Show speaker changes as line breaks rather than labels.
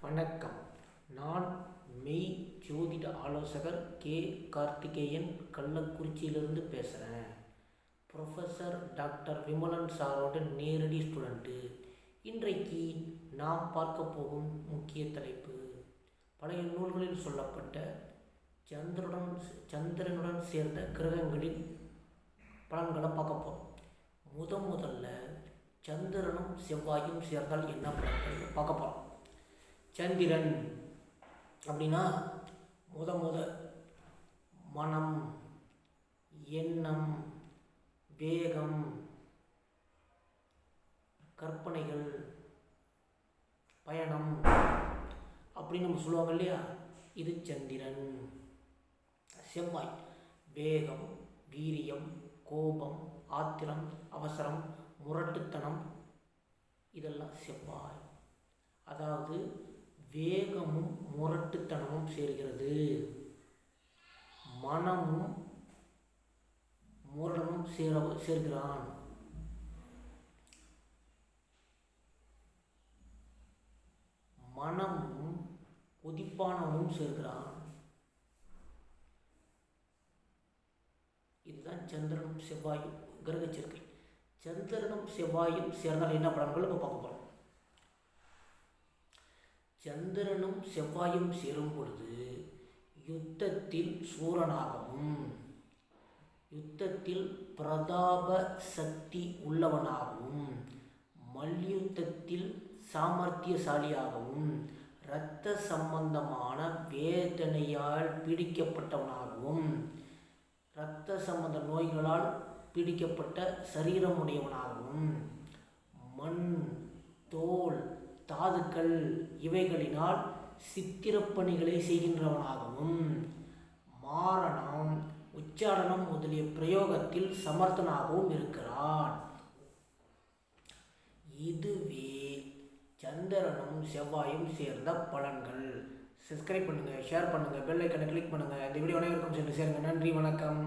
வணக்கம். நான் மெய் ஜோதிட ஆலோசகர் கே. கார்த்திகேயன், கள்ளக்குறிச்சியிலிருந்து பேசுகிறேன். ப்ரொஃபஸர் டாக்டர் விமலன் சாரோட நேரடி ஸ்டூடெண்ட்டு. இன்றைக்கு நாம் பார்க்க போகும் முக்கிய தலைப்பு, பழைய நூல்களில் சொல்லப்பட்ட சந்திரனுடன் சேர்ந்த கிரகங்களின் பலன்களை பார்க்க போகிறோம். முதல்ல சந்திரனும் செவ்வாயும் சேர்ந்தால் என்ன பலன்கள் பார்க்க போகிறோம். சந்திரன் அப்படின்னா மனம், எண்ணம், வேகம், கற்பனைகள், பயணம் அப்படின்னு நம்ம சொல்லுவாங்க இல்லையா, இது சந்திரன். செவ்வாய் வேகம், வீரியம், கோபம், ஆத்திரம், அவசரம், முரட்டுத்தனம், இதெல்லாம் செவ்வாய். அதாவது வேகமும் முரட்டுத்தனமும் சேர்கிறது, மனமும் முரடனும் சேர்கிறான். மனமும் கொதிப்பானவும் சேர்கிறான். இதுதான் சந்திரனும் செவ்வாயும் கிரக சேர்க்கை. சந்திரனும் செவ்வாயும் சேர்ந்தால் என்ன பலன்கள் இப்போ பார்க்க போகிறோம். சந்திரனும் செவ்வாயும் சேரும் பொழுது யுத்தத்தில் சூரனாகவும், யுத்தத்தில் பிரதாப சக்தி உள்ளவனாகவும், மல்யுத்தத்தில் சாமர்த்தியசாலியாகவும், இரத்த சம்பந்தமான வேதனையால் பீடிக்கப்பட்டவனாகவும், இரத்த சம்பந்த நோய்களால் பீடிக்கப்பட்ட சரீரமுடையவனாகவும், மண், தோல், தாதுக்கள் இவைகளினால் சித்திரப்பணிகளை செய்கின்றவனாகவும், மாரணம், உச்சாடனம் முதலிய பிரயோகத்தில் சமர்த்தனாகவும் இருக்கிறான். இதுவே சந்திரனும் செவ்வாயும் சேர்ந்த பலன்கள். சப்ஸ்கிரைப் பண்ணுங்கள், ஷேர் பண்ணுங்கள், பெல் ஐக்கனை கிளிக் பண்ணுங்கள். இந்த வீடியோ அனைவருக்கும் சென்று சேருங்க. நன்றி, வணக்கம்.